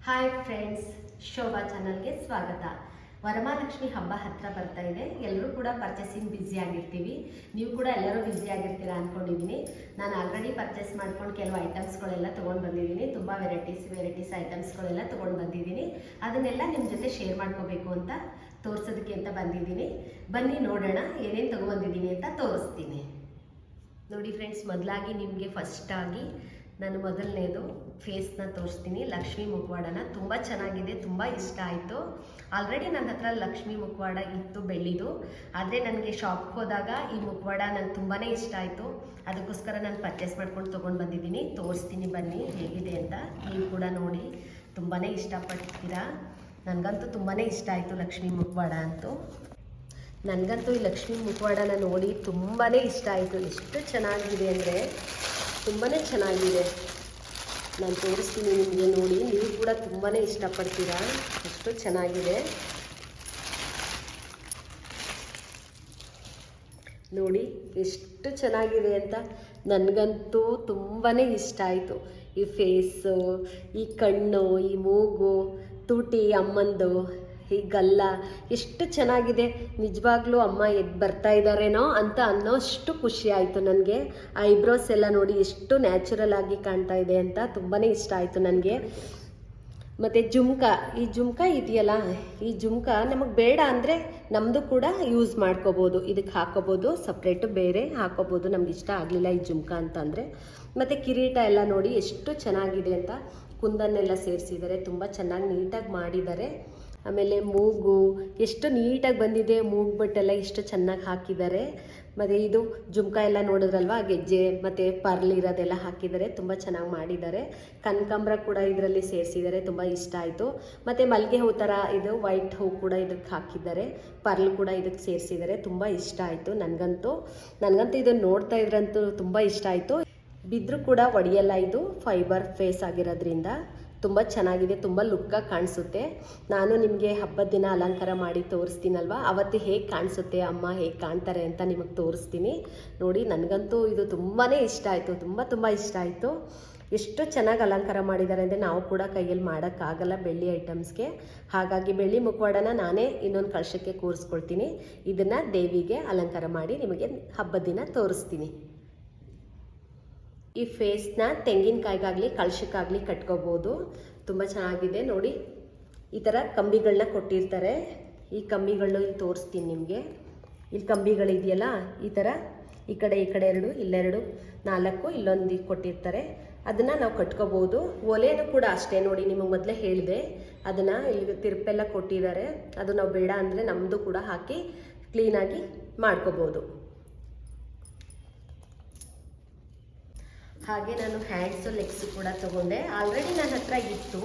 Hi friends, Shobha ಚಾನಲ್ಗೆ ಸ್ವಾಗತ. ವರಮಹಾಲಕ್ಷ್ಮಿ ಹಬ್ಬ ಹತ್ರ ಬರ್ತಾ ಇದೆ. ಎಲ್ಲರೂ ಕೂಡ ಪರ್ಚೇಸಿಂಗ್ ಬ್ಯುಸಿ ಆಗಿರ್ತೀವಿ. ನೀವು ಕೂಡ ಎಲ್ಲರೂ ಬ್ಯುಸಿ ಆಗಿರ್ತೀರಾ ಅಂದ್ಕೊಂಡಿದ್ದೀನಿ. ನಾನು ಆಲ್ರೆಡಿ ಪರ್ಚೇಸ್ ಮಾಡ್ಕೊಂಡು ಕೆಲವು ಐಟಮ್ಸ್ಗಳೆಲ್ಲ ತೊಗೊಂಡು ಬಂದಿದ್ದೀನಿ. ತುಂಬ ವೆರೈಟೀಸ್ ಐಟಮ್ಸ್ಗಳೆಲ್ಲ ತೊಗೊಂಡು ಬಂದಿದ್ದೀನಿ. ಅದನ್ನೆಲ್ಲ ನಿಮ್ಮ ಜೊತೆ ಶೇರ್ ಮಾಡ್ಕೋಬೇಕು ಅಂತ ತೋರಿಸೋದಕ್ಕೆ ಅಂತ ಬಂದಿದ್ದೀನಿ. ಬನ್ನಿ ನೋಡೋಣ ಏನೇನು ತೊಗೊಂಡ್ಬಂದಿದ್ದೀನಿ ಅಂತ ತೋರಿಸ್ತೀನಿ. ನೋಡಿ ಫ್ರೆಂಡ್ಸ್, ಮೊದಲಾಗಿ ನಿಮಗೆ ಫಸ್ಟಾಗಿ ನಾನು ಮೊದಲನೇದು ಫೇಸ್ನ ತೋರಿಸ್ತೀನಿ. ಲಕ್ಷ್ಮೀ ಮುಖವಾಡನ ತುಂಬ ಚೆನ್ನಾಗಿದೆ, ತುಂಬ ಇಷ್ಟ ಆಯಿತು. ಆಲ್ರೆಡಿ ನನ್ನ ಹತ್ರ ಲಕ್ಷ್ಮೀ ಮುಖವಾಡ ಇತ್ತು ಬೆಳ್ಳಿದು, ಆದರೆ ನನಗೆ ಶಾಪ್ಗೆ ಹೋದಾಗ ಈ ಮುಖವಾಡ ನನಗೆ ತುಂಬಾ ಇಷ್ಟ ಆಯಿತು. ಅದಕ್ಕೋಸ್ಕರ ನಾನು ಪರ್ಚೇಸ್ ಮಾಡ್ಕೊಂಡು ತೊಗೊಂಡು ಬಂದಿದ್ದೀನಿ. ತೋರಿಸ್ತೀನಿ ಬನ್ನಿ ಹೇಗಿದೆ ಅಂತ. ನೀವು ಕೂಡ ನೋಡಿ ತುಂಬಾ ಇಷ್ಟಪಡ್ತೀರಾ. ನನಗಂತೂ ತುಂಬಾ ಇಷ್ಟ ಆಯಿತು ಲಕ್ಷ್ಮೀ ಮುಖವಾಡ ಅಂತೂ. ನನಗಂತೂ ಈ ಲಕ್ಷ್ಮೀ ಮುಖವಾಡನ ನೋಡಿ ತುಂಬಾ ಇಷ್ಟ ಆಯಿತು. ಎಷ್ಟು ಚೆನ್ನಾಗಿದೆ ಅಂದರೆ ತುಂಬಾ ಚೆನ್ನಾಗಿದೆ. ನಾನು ತೋರಿಸ್ತೀನಿ ನಿಮಗೆ, ನೋಡಿ ನೀವು ಕೂಡ ತುಂಬಾ ಇಷ್ಟಪಡ್ತೀರಾ. ಅಷ್ಟು ಚೆನ್ನಾಗಿದೆ ನೋಡಿ, ಎಷ್ಟು ಚೆನ್ನಾಗಿದೆ ಅಂತ. ನನಗಂತೂ ತುಂಬಾ ಇಷ್ಟ ಆಯಿತು. ಈ ಫೇಸು, ಈ ಕಣ್ಣು, ಈ ಮೂಗು, ತುಟಿ, ಅಮ್ಮಂದು ಈ ಗಲ್ಲ ಎಷ್ಟು ಚೆನ್ನಾಗಿದೆ. ನಿಜವಾಗ್ಲೂ ಅಮ್ಮ ಎದ್ದು ಬರ್ತಾ ಇದ್ದಾರೇನೋ ಅಂತ ಅನ್ನೋಷ್ಟು ಖುಷಿ ಆಯಿತು ನನಗೆ. ಐಬ್ರೋಸ್ ಎಲ್ಲ ನೋಡಿ ಎಷ್ಟು ನ್ಯಾಚುರಲ್ ಆಗಿ ಕಾಣ್ತಾ ಇದೆ ಅಂತ ತುಂಬಾ ಇಷ್ಟ ಆಯಿತು ನನಗೆ. ಮತ್ತು ಈ ಜುಮ್ಕ ಇದೆಯಲ್ಲ, ಈ ಜುಮ್ಕ ನಮಗೆ ಬೇಡ ಅಂದರೆ ನಮ್ಮದು ಕೂಡ ಯೂಸ್ ಮಾಡ್ಕೋಬೋದು. ಇದಕ್ಕೆ ಹಾಕೋಬೋದು, ಸಪ್ರೇಟು ಬೇರೆ ಹಾಕೋಬೋದು. ನಮ್ಗೆ ಇಷ್ಟ ಆಗಲಿಲ್ಲ ಈ ಜುಮ್ಕ ಅಂತಂದರೆ. ಮತ್ತು ಕಿರೀಟ ಎಲ್ಲ ನೋಡಿ ಎಷ್ಟು ಚೆನ್ನಾಗಿದೆ ಅಂತ. ಕುಂದನ್ನೆಲ್ಲ ಸೇರಿಸಿದ್ದಾರೆ, ತುಂಬ ಚೆನ್ನಾಗಿ ನೀಟಾಗಿ ಮಾಡಿದ್ದಾರೆ. ಆಮೇಲೆ ಮೂಗು ಎಷ್ಟು ನೀಟಾಗಿ ಬಂದಿದೆ, ಮೂಗು ಬಟ್ಟೆಲ್ಲ ಎಷ್ಟು ಚೆನ್ನಾಗಿ ಹಾಕಿದ್ದಾರೆ. ಮತ್ತು ಇದು ಜುಮ್ಕ ಎಲ್ಲ ನೋಡಿದ್ರಲ್ವ, ಗೆಜ್ಜೆ ಮತ್ತು ಪರ್ಲ್ ಇರೋದೆಲ್ಲ ಹಾಕಿದ್ದಾರೆ, ತುಂಬ ಚೆನ್ನಾಗಿ ಮಾಡಿದ್ದಾರೆ. ಕನಕಾಂಬ್ರ ಕೂಡ ಇದರಲ್ಲಿ ಸೇರಿಸಿದ್ದಾರೆ, ತುಂಬ ಇಷ್ಟ ಆಯಿತು. ಮತ್ತು ಮಲ್ಲಿಗೆ ಹೂ ಥರ ಇದು ವೈಟ್ ಹೂ ಕೂಡ ಇದಕ್ಕೆ ಹಾಕಿದ್ದಾರೆ, ಪರ್ಲ್ ಕೂಡ ಇದಕ್ಕೆ ಸೇರಿಸಿದ್ದಾರೆ. ತುಂಬ ಇಷ್ಟ ಆಯಿತು ನನಗಂತೂ ಇದನ್ನು ನೋಡ್ತಾ ಇದ್ರಂತೂ ತುಂಬ ಇಷ್ಟ ಆಯಿತು. ಬಿದ್ದರೂ ಕೂಡ ಒಡೆಯಲ್ಲ, ಇದು ಫೈಬರ್ ಫೇಸ್ ಆಗಿರೋದ್ರಿಂದ ತುಂಬ ಚೆನ್ನಾಗಿದೆ, ತುಂಬ ಲುಕ್ಕಾಗಿ ಕಾಣಿಸುತ್ತೆ. ನಾನು ನಿಮಗೆ ಹಬ್ಬದ ದಿನ ಅಲಂಕಾರ ಮಾಡಿ ತೋರಿಸ್ತೀನಲ್ವ, ಅವತ್ತು ಹೇಗೆ ಕಾಣಿಸುತ್ತೆ, ಅಮ್ಮ ಹೇಗೆ ಕಾಣ್ತಾರೆ ಅಂತ ನಿಮಗೆ ತೋರಿಸ್ತೀನಿ. ನೋಡಿ ನನಗಂತೂ ಇದು ತುಂಬಾ ಇಷ್ಟ ಆಯಿತು, ತುಂಬ ಇಷ್ಟ ಆಯಿತು. ಎಷ್ಟು ಚೆನ್ನಾಗಿ ಅಲಂಕಾರ ಮಾಡಿದ್ದಾರೆ ಅಂದರೆ ನಾವು ಕೂಡ ಕೈಯಲ್ಲಿ ಮಾಡೋಕ್ಕಾಗಲ್ಲ ಬೆಳ್ಳಿ ಐಟಮ್ಸ್ಗೆ. ಹಾಗಾಗಿ ಬೆಳ್ಳಿ ಮುಖವಾಡನ ನಾನೇ ಇನ್ನೊಂದು ಕಳಶಕ್ಕೆ ಕೂರಿಸ್ಕೊಳ್ತೀನಿ. ಇದನ್ನು ದೇವಿಗೆ ಅಲಂಕಾರ ಮಾಡಿ ನಿಮಗೆ ಹಬ್ಬದ ದಿನ ತೋರಿಸ್ತೀನಿ. ಈ ಫೇಸ್ನ ತೆಂಗಿನಕಾಯಿಗಾಗಲಿ ಕಳಶಕ್ಕಾಗಲಿ ಕಟ್ಕೋಬೋದು. ತುಂಬ ಚೆನ್ನಾಗಿದೆ ನೋಡಿ. ಈ ಥರ ಕಂಬಿಗಳನ್ನ ಕೊಟ್ಟಿರ್ತಾರೆ. ಈ ಕಂಬಿಗಳನ್ನ ಇಲ್ಲಿ ತೋರಿಸ್ತೀನಿ ನಿಮಗೆ. ಇಲ್ಲಿ ಕಂಬಿಗಳಿದೆಯಲ್ಲ, ಈ ಥರ ಈ ಕಡೆ ಎರಡು, ಇಲ್ಲೆರಡು, 4 ಇಲ್ಲೊಂದು ಕೊಟ್ಟಿರ್ತಾರೆ. ಅದನ್ನು ನಾವು ಕಟ್ಕೋಬೋದು. ಒಲೆನೂ ಕೂಡ ಅಷ್ಟೇ ನೋಡಿ, ನಿಮಗೆ ಮೊದಲೇ ಹೇಳಿದೆ. ಅದನ್ನು ಇಲ್ಲಿ ತಿರುಪೆಲ್ಲ ಕೊಟ್ಟಿದ್ದಾರೆ. ಅದು ನಾವು ಬೇಡ ಅಂದರೆ ನಮ್ಮದು ಕೂಡ ಹಾಕಿ ಕ್ಲೀನಾಗಿ ಮಾಡ್ಕೋಬೋದು. ಹಾಗೆ ನಾನು ಹ್ಯಾಂಡ್ಸು ಲೆಗ್ಸು ಕೂಡ ತೊಗೊಂಡೆ. ಆಲ್ರೆಡಿ ನನ್ನ ಹತ್ರ ಇತ್ತು,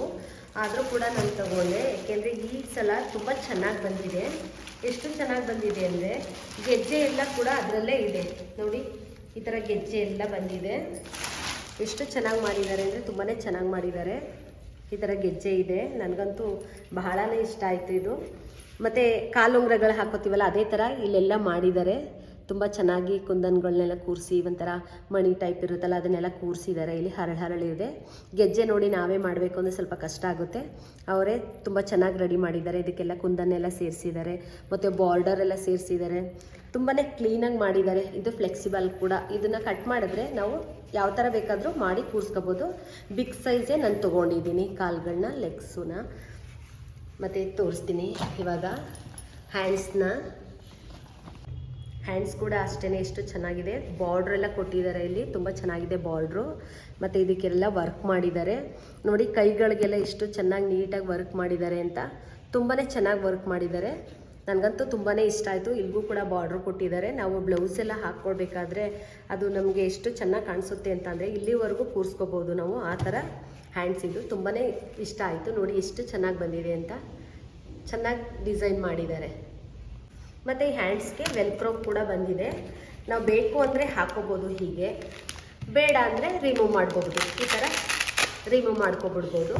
ಆದರೂ ಕೂಡ ನಾನು ತೊಗೊಂಡೆ. ಏಕೆಂದರೆ ಈ ಸಲ ತುಂಬ ಚೆನ್ನಾಗಿ ಬಂದಿದೆ. ಎಷ್ಟು ಚೆನ್ನಾಗಿ ಬಂದಿದೆ ಅಂದರೆ ಗೆಜ್ಜೆ ಎಲ್ಲ ಕೂಡ ಅದರಲ್ಲೇ ಇದೆ ನೋಡಿ. ಈ ಥರ ಗೆಜ್ಜೆ ಎಲ್ಲ ಬಂದಿದೆ. ಎಷ್ಟು ಚೆನ್ನಾಗಿ ಮಾಡಿದ್ದಾರೆ ಅಂದರೆ ತುಂಬಾ ಚೆನ್ನಾಗಿ ಮಾಡಿದ್ದಾರೆ. ಈ ಥರ ಗೆಜ್ಜೆ ಇದೆ. ನನಗಂತೂ ಬಹಳನೇ ಇಷ್ಟ ಆಯಿತು ಇದು. ಮತ್ತು ಕಾಲುಂಗ್ರಗಳು ಹಾಕೋತೀವಲ್ಲ, ಅದೇ ಥರ ಇಲ್ಲೆಲ್ಲ ಮಾಡಿದ್ದಾರೆ. ತುಂಬ ಚೆನ್ನಾಗಿ ಕುಂದನ್ಗಳನ್ನೆಲ್ಲ ಕೂರಿಸಿ, ಒಂಥರ ಮಣಿ ಟೈಪ್ ಇರುತ್ತಲ್ಲ, ಅದನ್ನೆಲ್ಲ ಕೂರಿಸಿದ್ದಾರೆ. ಇಲ್ಲಿ ಹರಳಿದೆ. ಗೆಜ್ಜೆ ನೋಡಿ ನಾವೇ ಮಾಡಬೇಕು ಅಂದರೆ ಸ್ವಲ್ಪ ಕಷ್ಟ ಆಗುತ್ತೆ. ಅವರೇ ತುಂಬ ಚೆನ್ನಾಗಿ ರೆಡಿ ಮಾಡಿದ್ದಾರೆ. ಇದಕ್ಕೆಲ್ಲ ಕುಂದನ್ನೆಲ್ಲ ಸೇರಿಸಿದ್ದಾರೆ, ಮತ್ತು ಬಾರ್ಡರ್ ಎಲ್ಲ ಸೇರಿಸಿದ್ದಾರೆ. ತುಂಬಾ ಕ್ಲೀನಾಗಿ ಮಾಡಿದ್ದಾರೆ. ಇದು ಫ್ಲೆಕ್ಸಿಬಲ್ ಕೂಡ. ಇದನ್ನು ಕಟ್ ಮಾಡಿದ್ರೆ ನಾವು ಯಾವ ಥರ ಬೇಕಾದರೂ ಮಾಡಿ ಕೂರಿಸ್ಕೋಬೋದು. ಬಿಗ್ ಸೈಜೇ ನಾನು ತೊಗೊಂಡಿದ್ದೀನಿ ಕಾಲುಗಳನ್ನ, ಲೆಗ್ಸನ್ನ. ಮತ್ತು ತೋರಿಸ್ತೀನಿ ಇವಾಗ ಹ್ಯಾಂಡ್ಸ್ ಕೂಡ ಅಷ್ಟೇ ಎಷ್ಟು ಚೆನ್ನಾಗಿದೆ. ಬಾರ್ಡ್ರ್ ಎಲ್ಲ ಕೊಟ್ಟಿದ್ದಾರೆ ಇಲ್ಲಿ, ತುಂಬ ಚೆನ್ನಾಗಿದೆ ಬಾರ್ಡ್ರು. ಮತ್ತು ಇದಕ್ಕೆಲ್ಲ ವರ್ಕ್ ಮಾಡಿದ್ದಾರೆ ನೋಡಿ. ಕೈಗಳಿಗೆಲ್ಲ ಎಷ್ಟು ಚೆನ್ನಾಗಿ ನೀಟಾಗಿ ವರ್ಕ್ ಮಾಡಿದ್ದಾರೆ ಅಂತ. ತುಂಬಾ ಚೆನ್ನಾಗಿ ವರ್ಕ್ ಮಾಡಿದ್ದಾರೆ. ನನಗಂತೂ ತುಂಬಾ ಇಷ್ಟ ಆಯಿತು. ಇಲ್ಲಿಗೂ ಕೂಡ ಬಾರ್ಡ್ರ್ ಕೊಟ್ಟಿದ್ದಾರೆ. ನಾವು ಬ್ಲೌಸ್ ಎಲ್ಲ ಹಾಕ್ಕೊಳ್ಬೇಕಾದ್ರೆ ಅದು ನಮಗೆ ಎಷ್ಟು ಚೆನ್ನಾಗಿ ಕಾಣಿಸುತ್ತೆ ಅಂತಂದರೆ ಇಲ್ಲಿವರೆಗೂ ಕೂರಿಸ್ಕೋಬೋದು ನಾವು. ಆ ಥರ ಹ್ಯಾಂಡ್ಸ್ ಇದು ತುಂಬಾ ಇಷ್ಟ ಆಯಿತು. ನೋಡಿ ಎಷ್ಟು ಚೆನ್ನಾಗಿ ಬಂದಿದೆ ಅಂತ, ಚೆನ್ನಾಗಿ ಡಿಸೈನ್ ಮಾಡಿದ್ದಾರೆ. ಮತ್ತು ಈ ಹ್ಯಾಂಡ್ಸ್ಗೆ ವೆಲ್ಕ್ರೋ ಕೂಡ ಬಂದಿದೆ. ನಾವು ಬೇಕು ಅಂದರೆ ಹಾಕೋಬೋದು, ಹೀಗೆ ಬೇಡ ಅಂದರೆ ರಿಮೂವ್ ಮಾಡ್ಕೋಬೋದು. ಈ ಥರ ರಿಮೂವ್ ಮಾಡ್ಕೊಬಿಡ್ಬೋದು.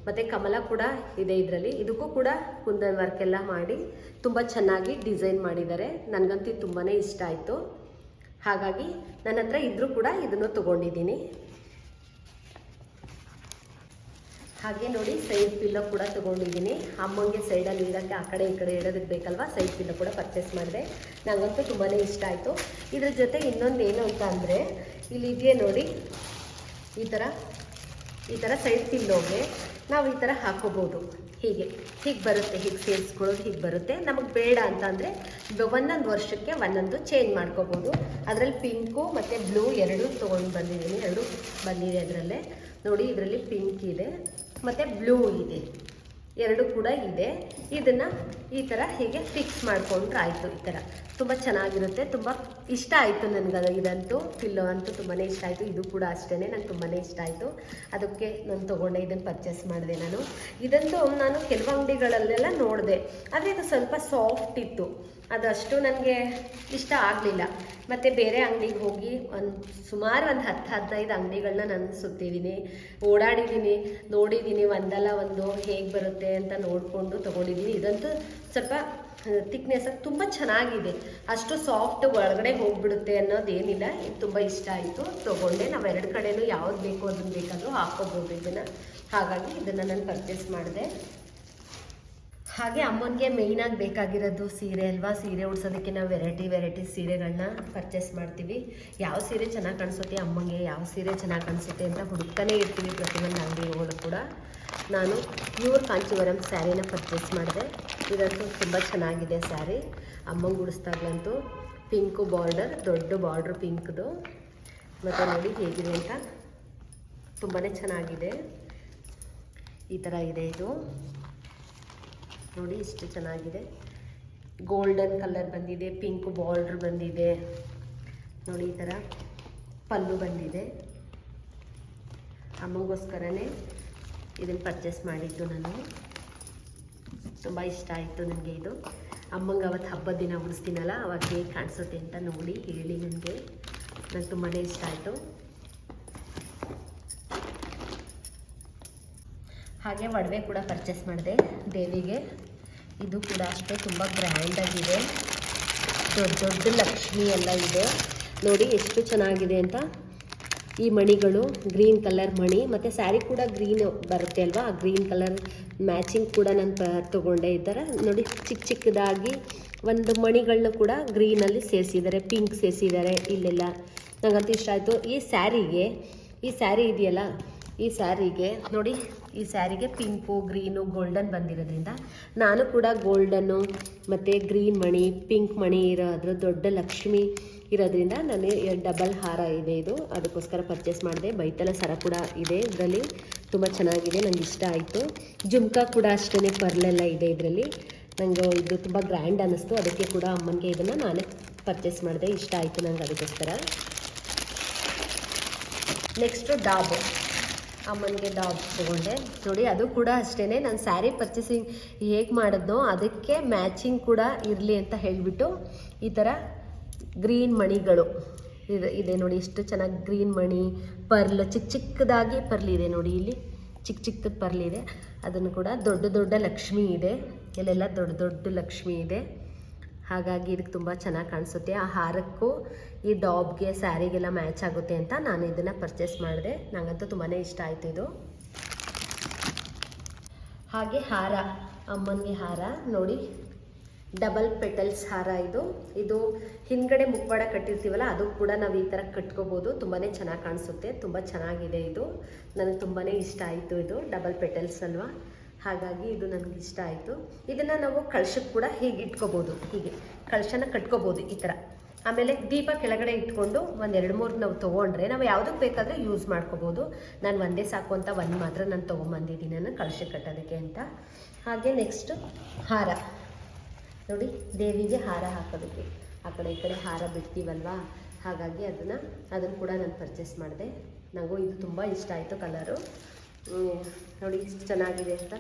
ಮತ್ತು ಕಮಲ ಕೂಡ ಇದೆ ಇದರಲ್ಲಿ. ಇದಕ್ಕೂ ಕೂಡ ಕುಂದನ್ ವರ್ಕ್ ಎಲ್ಲ ಮಾಡಿ ತುಂಬ ಚೆನ್ನಾಗಿ ಡಿಸೈನ್ ಮಾಡಿದ್ದಾರೆ. ನನಗಂತೂ ತುಂಬಾ ಇಷ್ಟ ಆಯಿತು. ಹಾಗಾಗಿ ನನ್ನ ಹತ್ರ ಇದ್ರೂ ಕೂಡ ಇದನ್ನು ತೊಗೊಂಡಿದ್ದೀನಿ. ಹಾಗೆ ನೋಡಿ ಸೈಡ್ ಪಿಲ್ಲೋ ಕೂಡ ತೊಗೊಂಡಿದ್ದೀನಿ. ಅಮ್ಮಂಗೆ ಸೈಡಲ್ಲಿ ಇಡೋಕ್ಕೆ ಆ ಕಡೆ ಈ ಕಡೆ ಇಡೋದಕ್ಕೆ ಬೇಕಲ್ವಾ, ಸೈಡ್ ಪಿಲ್ಲೋ ಕೂಡ ಪರ್ಚೇಸ್ ಮಾಡಿದೆ. ನನಗಂತೂ ತುಂಬಾ ಇಷ್ಟ ಆಯಿತು. ಇದ್ರ ಜೊತೆ ಇನ್ನೊಂದು ಏನು ಅಂತ ಅಂದರೆ, ಇಲ್ಲಿ ಇದೆಯೇ ನೋಡಿ, ಈ ಥರ ಸೈಡ್ ಪಿಲ್ಲೋಗೆ ನಾವು ಈ ಥರ ಹಾಕೋಬೋದು. ಹೀಗೆ ಬರುತ್ತೆ, ಹೀಗೆ ಸೇರಿಸ್ಕೊಳ್ಳೋದು ಹೀಗೆ ಬರುತ್ತೆ. ನಮಗೆ ಬೇಡ ಅಂತ ಅಂದರೆ ಒಂದೊಂದು ವರ್ಷಕ್ಕೆ ಒಂದೊಂದು ಚೇಂಜ್ ಮಾಡ್ಕೋಬೋದು. ಅದರಲ್ಲಿ ಪಿಂಕು ಮತ್ತು ಬ್ಲೂ ಎರಡೂ ತೊಗೊಂಡು ಬಂದಿದ್ದೀನಿ, ಎರಡೂ ಬಂದಿದೆ ಅದರಲ್ಲೇ ನೋಡಿ. ಇದರಲ್ಲಿ ಪಿಂಕ್ ಇದೆ ಮತ್ತು ಬ್ಲೂ ಇದೆ, ಎರಡು ಕೂಡ ಇದೆ. ಇದನ್ನು ಈ ಥರ ಹೀಗೆ ಫಿಕ್ಸ್ ಮಾಡಿಕೊಂಡ್ರೆ ಆಯಿತು. ಈ ಥರ ತುಂಬ ಚೆನ್ನಾಗಿರುತ್ತೆ, ತುಂಬ ಇಷ್ಟ ಆಯಿತು ನನಗೆ. ಇದಂತೂ ಪಿಲ್ಲೋ ಅಂತೂ ತುಂಬಾ ಇಷ್ಟ ಆಯಿತು. ಇದು ಕೂಡ ಅಷ್ಟೇ ನಂಗೆ ತುಂಬಾ ಇಷ್ಟ ಆಯಿತು. ಅದಕ್ಕೆ ನಾನು ತೊಗೊಂಡೆ, ಇದನ್ನು ಪರ್ಚೇಸ್ ಮಾಡಿದೆ ನಾನು. ಇದಂತೂ ನಾನು ಕೆಲವು ಅಂಗಡಿಗಳಲ್ಲೆಲ್ಲ ನೋಡಿದೆ, ಆದರೆ ಇದು ಸ್ವಲ್ಪ ಸಾಫ್ಟ್ ಇತ್ತು, ಅದಷ್ಟು ನನಗೆ ಇಷ್ಟ ಆಗಲಿಲ್ಲ. ಮತ್ತು ಬೇರೆ ಅಂಗಡಿಗೆ ಹೋಗಿ ಸುಮಾರು ಒಂದು 10-15 ಅಂಗಡಿಗಳನ್ನ ನಾನು ಸುತ್ತಿದ್ದೀನಿ, ಓಡಾಡಿದ್ದೀನಿ, ನೋಡಿದ್ದೀನಿ, ಒಂದಲ್ಲ ಒಂದು ಹೇಗೆ ಬರುತ್ತೆ ಅಂತ ನೋಡಿಕೊಂಡು ತೊಗೊಂಡಿದ್ದೀನಿ. ಇದಂತೂ ಸ್ವಲ್ಪ ಥಿಕ್ನೆಸ್ ತುಂಬ ಚೆನ್ನಾಗಿದೆ, ಅಷ್ಟು ಸಾಫ್ಟ್ ಒಳಗಡೆ ಹೋಗಿಬಿಡುತ್ತೆ ಅನ್ನೋದೇನಿಲ್ಲ. ಇದು ತುಂಬ ಇಷ್ಟ ಆಯಿತು, ತೊಗೊಂಡೆ. ನಾವು ಎರಡು ಕಡೆಯೂ ಯಾವ್ದು ಬೇಕೋ ಅದನ್ನು ಬೇಕಾದರೂ ಹಾಕ್ಕೋಬೋದು ಇದನ್ನು. ಹಾಗಾಗಿ ಇದನ್ನು ನಾನು ಪರ್ಚೇಸ್ ಮಾಡಿದೆ. ಹಾಗೆ ಅಮ್ಮನಿಗೆ ಮೇಯ್ನಾಗಿ ಬೇಕಾಗಿರೋದು ಸೀರೆ ಅಲ್ವಾ. ಸೀರೆ ಉಡ್ಸೋದಕ್ಕೆ ನಾವು ವೆರೈಟಿ ಸೀರೆಗಳನ್ನ ಪರ್ಚೇಸ್ ಮಾಡ್ತೀವಿ. ಯಾವ ಸೀರೆ ಚೆನ್ನಾಗಿ ಕಾಣಿಸುತ್ತೆ, ಅಮ್ಮಂಗೆ ಯಾವ ಸೀರೆ ಚೆನ್ನಾಗಿ ಕಾಣಿಸುತ್ತೆ ಅಂತ ಹುಡುಕ್ತಾನೆ ಇರ್ತೀವಿ ಪ್ರತಿಯೊಂದು ಅಂಗಡಿಗಳು ಕೂಡ. ನಾನು ಪ್ಯೂರ್ ಕಾಂಚೀವರಂ ಸ್ಯಾರಿನ ಪರ್ಚೇಸ್ ಮಾಡಿದೆ. ಇದಂತೂ ತುಂಬ ಚೆನ್ನಾಗಿದೆ ಸ್ಯಾರಿ. ಅಮ್ಮಂಗೆ ಉಡಿಸ್ದಾಗ್ಲಂತೂ ಪಿಂಕು ಬಾರ್ಡರ್, ದೊಡ್ಡ ಬಾರ್ಡ್ರ್ ಪಿಂಕ್ದು. ಮತ್ತು ನೋಡಿ ಹೇಗಿದೆ ಅಂತ, ತುಂಬಾ ಚೆನ್ನಾಗಿದೆ. ಈ ಥರ ಇದೆ ಇದು ನೋಡಿ, ಇಷ್ಟು ಚೆನ್ನಾಗಿದೆ. ಗೋಲ್ಡನ್ ಕಲರ್ ಬಂದಿದೆ, ಪಿಂಕ್ ಬಾರ್ಡ್ರ್ ಬಂದಿದೆ ನೋಡಿ. ಈ ಥರ ಪಲ್ಲು ಬಂದಿದೆ. ಅಮ್ಮಂಗೋಸ್ಕರನೇ ಇದನ್ನು ಪರ್ಚೇಸ್ ಮಾಡಿದ್ದು ನಾನು. ತುಂಬ ಇಷ್ಟ ಆಯಿತು ನನಗೆ ಇದು. ಅಮ್ಮಂಗೆ ಅವತ್ತು ಹಬ್ಬದ ದಿನ ಉಡಿಸ್ತೀನಲ್ಲ, ಅವಾಗ ಹೇಗೆ ಕಾಣಿಸುತ್ತೆ ಅಂತ ನೋಡಿ ಹೇಳಿ ನನಗೆ. ನನಗೆ ತುಂಬಾ ಇಷ್ಟ ಆಯಿತು. ಹಾಗೆ ಒಡವೆ ಕೂಡ ಪರ್ಚೇಸ್ ಮಾಡಿದೆ ದೇವಿಗೆ. ಇದು ಕೂಡ ಅಷ್ಟೇ ತುಂಬ ಗ್ರ್ಯಾಂಡಾಗಿದೆ, ದೊಡ್ಡ ಲಕ್ಷ್ಮಿ ಎಲ್ಲ ಇದೆ ನೋಡಿ ಎಷ್ಟು ಚೆನ್ನಾಗಿದೆ ಅಂತ. ಈ ಮಣಿಗಳು ಗ್ರೀನ್ ಕಲರ್ ಮಣಿ, ಮತ್ತು ಸ್ಯಾರಿ ಕೂಡ ಗ್ರೀನ್ ಬರುತ್ತೆ ಅಲ್ವಾ, ಆ ಗ್ರೀನ್ ಕಲರ್ ಮ್ಯಾಚಿಂಗ್ ಕೂಡ ನಾನು ತೊಗೊಂಡೆ. ಈ ಥರ ನೋಡಿ ಚಿಕ್ಕದಾಗಿ ಒಂದು ಮಣಿಗಳನ್ನ ಕೂಡ ಗ್ರೀನಲ್ಲಿ ಸೇರಿಸಿದ್ದಾರೆ, ಪಿಂಕ್ ಸೇರಿಸಿದ್ದಾರೆ ಇಲ್ಲೆಲ್ಲ. ನನಗಂತೂ ಇಷ್ಟ ಆಯಿತು. ಈ ಸ್ಯಾರಿ ಇದೆಯಲ್ಲ, ಈ ಸ್ಯಾರಿಗೆ ನೋಡಿ, ಈ ಸ್ಯಾರಿಗೆ ಪಿಂಕು ಗ್ರೀನು ಗೋಲ್ಡನ್ ಬಂದಿರೋದ್ರಿಂದ ನಾನು ಕೂಡ ಗೋಲ್ಡನ್ನು ಮತ್ತು ಗ್ರೀನ್ ಮಣಿ, ಪಿಂಕ್ ಮಣಿ ಇರೋದ್ರ ದೊಡ್ಡ ಲಕ್ಷ್ಮಿ ಇರೋದ್ರಿಂದ ನನಗೆ ಡಬಲ್ ಹಾರ ಇದೆ ಇದು, ಅದಕ್ಕೋಸ್ಕರ ಪರ್ಚೇಸ್ ಮಾಡಿದೆ. ಬೈತಲ ಸರ ಕೂಡ ಇದೆ ಇದರಲ್ಲಿ, ತುಂಬ ಚೆನ್ನಾಗಿದೆ, ನನಗೆ ಇಷ್ಟ ಆಯಿತು. ಜುಮ್ಕಾ ಕೂಡ ಅಷ್ಟೇ ಪರ್ಲೆಲ್ಲ ಇದೆ ಇದರಲ್ಲಿ. ನನಗೆ ಇದು ತುಂಬ ಗ್ರ್ಯಾಂಡ್ ಅನ್ನಿಸ್ತು, ಅದಕ್ಕೆ ಕೂಡ ಅಮ್ಮನಿಗೆ ಇದನ್ನು ನಾನೇ ಪರ್ಚೇಸ್ ಮಾಡಿದೆ. ಇಷ್ಟ ಆಯಿತು ನನಗೆ ಅದಕ್ಕೋಸ್ಕರ. ನೆಕ್ಸ್ಟು ಡಾಬ್, ಅಮ್ಮನಿಗೆ ಡಾಬ್ ತೊಗೊಂಡೆ ನೋಡಿ. ಅದು ಕೂಡ ಅಷ್ಟೇ ನಾನು ಸ್ಯಾರಿ ಪರ್ಚೇಸಿಂಗ್ ಹೇಗೆ ಮಾಡಿದ್ನೋ ಅದಕ್ಕೆ ಮ್ಯಾಚಿಂಗ್ ಕೂಡ ಇರಲಿ ಅಂತ ಹೇಳಿಬಿಟ್ಟು ಈ ಥರ ಗ್ರೀನ್ ಮಣಿಗಳು ಇದೆ ನೋಡಿ, ಎಷ್ಟು ಚೆನ್ನಾಗಿ ಗ್ರೀನ್ ಮಣಿ, ಪರ್ಲ್ ಚಿಕ್ಕದಾಗಿ ಪರ್ಲ್ ಇದೆ ನೋಡಿ, ಇಲ್ಲಿ ಚಿಕ್ಕದ ಪರ್ಲ್ ಇದೆ. ಅದನ್ನು ಕೂಡ ದೊಡ್ಡ ಲಕ್ಷ್ಮಿ ಇದೆ, ಇಲ್ಲೆಲ್ಲ ದೊಡ್ಡ ಲಕ್ಷ್ಮಿ ಇದೆ. ಹಾಗಾಗಿ ಇದಕ್ಕೆ ತುಂಬ ಚೆನ್ನಾಗಿ ಕಾಣಿಸುತ್ತೆ. ಆ ಹಾರಕ್ಕೂ ಈ ಡಾಬ್ಗೆ ಸ್ಯಾರಿಗೆಲ್ಲ ಮ್ಯಾಚ್ ಆಗುತ್ತೆ ಅಂತ ನಾನು ಇದನ್ನು ಪರ್ಚೇಸ್ ಮಾಡಿದೆ. ನನಗಂತೂ ತುಂಬಾ ಇಷ್ಟ ಆಯಿತು ಇದು. ಹಾಗೆ ಹಾರ, ಅಮ್ಮನಿಗೆ ಹಾರ ನೋಡಿ, ಡಬಲ್ ಪೆಟಲ್ಸ್ ಹಾರ ಇದು ಹಿಂದ್ಗಡೆ ಮುಖವಾಡ ಕಟ್ಟಿರ್ತೀವಲ್ಲ, ಅದು ಕೂಡ ನಾವು ಈ ಥರ ಕಟ್ಕೋಬೋದು. ತುಂಬಾ ಚೆನ್ನಾಗಿ ಕಾಣಿಸುತ್ತೆ, ತುಂಬ ಚೆನ್ನಾಗಿದೆ ಇದು. ನನಗೆ ತುಂಬಾ ಇಷ್ಟ ಆಯಿತು. ಇದು ಡಬಲ್ ಪೆಟಲ್ಸ್ ಅಲ್ವಾ, ಹಾಗಾಗಿ ಇದು ನನಗೆ ಇಷ್ಟ ಆಯಿತು. ಇದನ್ನು ನಾವು ಕಳಶಕ್ಕೆ ಕೂಡ ಹೀಗೆ ಇಟ್ಕೋಬೋದು, ಹೀಗೆ ಕಳಶನ ಕಟ್ಕೋಬೋದು ಈ ಥರ. ಆಮೇಲೆ ದೀಪ ಕೆಳಗಡೆ ಇಟ್ಕೊಂಡು ಒಂದು 2-3 ನಾವು ತೊಗೊಂಡ್ರೆ ನಾವು ಯಾವುದಕ್ಕೆ ಬೇಕಾದರೆ ಯೂಸ್ ಮಾಡ್ಕೋಬೋದು. ನಾನು ಒಂದೇ ಸಾಕು ಅಂತ ಒಂದು ಮಾತ್ರ ನಾನು ತೊಗೊಂಬಂದಿದ್ದೀನಿ, ನಾನು ಕಳಶಕ್ಕೆ ಕಟ್ಟೋದಕ್ಕೆ ಅಂತ. ಹಾಗೆ ನೆಕ್ಸ್ಟು ಹಾರ ನೋಡಿ, ದೇವಿಗೆ ಹಾರ ಹಾಕೋದಕ್ಕೆ ಆ ಕಡೆ ಈ ಕಡೆ ಹಾರ ಬಿಡ್ತೀವಲ್ವಾ, ಹಾಗಾಗಿ ಅದನ್ನು ಕೂಡ ನಾನು ಪರ್ಚೇಸ್ ಮಾಡಿದೆ. ನನಗೂ ಇದು ತುಂಬ ಇಷ್ಟ ಆಯಿತು ಕಲರು ನೋಡಿ, ಇಷ್ಟು ಚೆನ್ನಾಗಿದೆ ಅಂತ.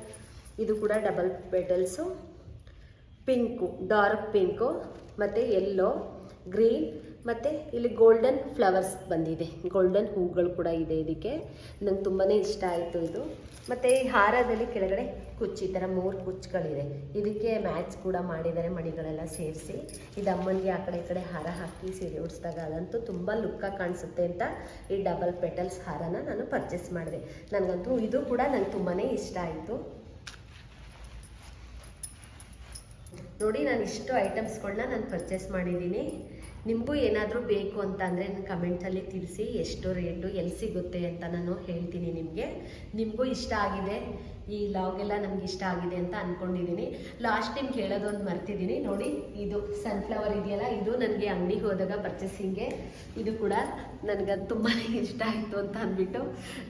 ಇದು ಕೂಡ double petals, pink, dark pink ಮತ್ತು ಯೆಲ್ಲೋ, ಗ್ರೀನ್ ಮತ್ತು ಇಲ್ಲಿ ಗೋಲ್ಡನ್ ಫ್ಲವರ್ಸ್ ಬಂದಿದೆ, ಗೋಲ್ಡನ್ ಹೂಗಳು ಕೂಡ ಇದೆ ಇದಕ್ಕೆ. ನಂಗೆ ತುಂಬಾ ಇಷ್ಟ ಆಯಿತು ಇದು. ಮತ್ತು ಈ ಹಾರದಲ್ಲಿ ಕೆಳಗಡೆ ಕುಚ್ಚು, ಈ ಥರ 3 ಕುಚ್ಚುಗಳಿದೆ. ಇದಕ್ಕೆ ಮ್ಯಾಚ್ ಕೂಡ ಮಾಡಿದ್ದಾರೆ ಮಣಿಗಳೆಲ್ಲ ಸೇರಿಸಿ. ಇದು ಅಮ್ಮನಿಗೆ ಆ ಕಡೆ ಹಾರ ಹಾಕಿ ಸೀರೆ ಉಡಿಸಿದಾಗ ಅದಂತೂ ತುಂಬ ಲುಕ್ಕಾಗಿ ಕಾಣಿಸುತ್ತೆ ಅಂತ ಈ ಡಬಲ್ ಪೆಟಲ್ಸ್ ಹಾರನ ನಾನು ಪರ್ಚೇಸ್ ಮಾಡಿದೆ. ನನಗಂತೂ ಇದು ಕೂಡ ನಂಗೆ ತುಂಬಾ ಇಷ್ಟ ಆಯಿತು. ನೋಡಿ, ನಾನು ಇಷ್ಟು ಐಟಮ್ಸ್ಗಳನ್ನ ನಾನು ಪರ್ಚೇಸ್ ಮಾಡಿದ್ದೀನಿ. ನಿಮಗೂ ಏನಾದರೂ ಬೇಕು ಅಂತ ಅಂದರೆ ನನ್ನ ಕಮೆಂಟಲ್ಲಿ ತಿಳಿಸಿ, ಎಷ್ಟು ರೇಟು, ಎಲ್ಲಿ ಸಿಗುತ್ತೆ ಅಂತ ನಾನು ಹೇಳ್ತೀನಿ ನಿಮಗೆ. ನಿಮಗೂ ಇಷ್ಟ ಆಗಿದೆ, ಈ ಲಾಗೆಲ್ಲ ನಮ್ಗೆ ಇಷ್ಟ ಆಗಿದೆ ಅಂತ ಅಂದ್ಕೊಂಡಿದ್ದೀನಿ. ಲಾಸ್ಟ್ ಟೈಮ್ ಕೇಳೋದೊಂದು ಮರ್ತಿದ್ದೀನಿ. ನೋಡಿ, ಇದು ಸನ್ಫ್ಲವರ್ ಇದೆಯಲ್ಲ, ಇದು ನನಗೆ ಅಂಗಡಿಗೆ ಹೋದಾಗ ಪರ್ಚೇಸಿಂಗ್ಗೆ ಇದು ಕೂಡ ನನಗೆ ತುಂಬಾ ಇಷ್ಟ ಆಯಿತು ಅಂತ ಅಂದ್ಬಿಟ್ಟು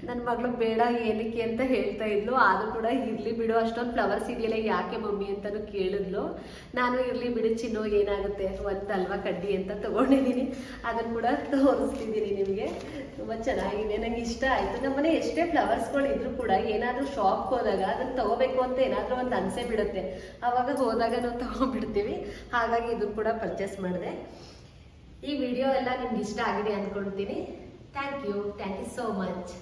ನನ್ನ ಮಗಳು ಬೇಡ ಏನಕ್ಕೆ ಅಂತ ಹೇಳ್ತಾ ಇದ್ಲು. ಆದರೂ ಕೂಡ ಇರಲಿ ಬಿಡು, ಅಷ್ಟೊಂದು ಫ್ಲವರ್ಸ್ ಇದೆಯಲ್ಲ ಯಾಕೆ ಮಮ್ಮಿ ಅಂತಲೂ ಕೇಳಿದ್ಲು. ನಾನು ಇರಲಿ ಬಿಡು ಚಿನ್ನು, ಏನಾಗುತ್ತೆ, ಒಂದು ಅಲ್ವಾ ಕಡ್ಡಿ ಅಂತ ತೊಗೊಂಡಿದ್ದೀನಿ. ಅದನ್ನು ಕೂಡ ತೋರಿಸ್ತಿದ್ದೀನಿ ನಿಮಗೆ. ತುಂಬ ಚೆನ್ನಾಗಿದೆ, ನನಗೆ ಇಷ್ಟ ಆಯಿತು. ನಮ್ಮನೆ ಎಷ್ಟೇ ಫ್ಲವರ್ಸ್ಗಳು ಇದ್ರೂ ಕೂಡ ಏನಾದರೂ ಶಾಪ್ಗೆ ಹೋದಾಗ ಅದನ್ನು ತೊಗೋಬೇಕು ಅಂತ ಏನಾದರೂ ಒಂದು ಅನಿಸೇ ಬಿಡುತ್ತೆ. ಆವಾಗ ಹೋದಾಗ ನಾವು ತೊಗೊಂಡ್ಬಿಡ್ತೀವಿ. ಹಾಗಾಗಿ ಇದನ್ನು ಕೂಡ ಪರ್ಚೇಸ್ ಮಾಡಿದೆ. ಈ ವಿಡಿಯೋ ಎಲ್ಲ ನಿಮ್ಗೆ ಇಷ್ಟ ಆಗಿದೆ ಅಂದ್ಕೊಳ್ತೀನಿ. Thank you so much.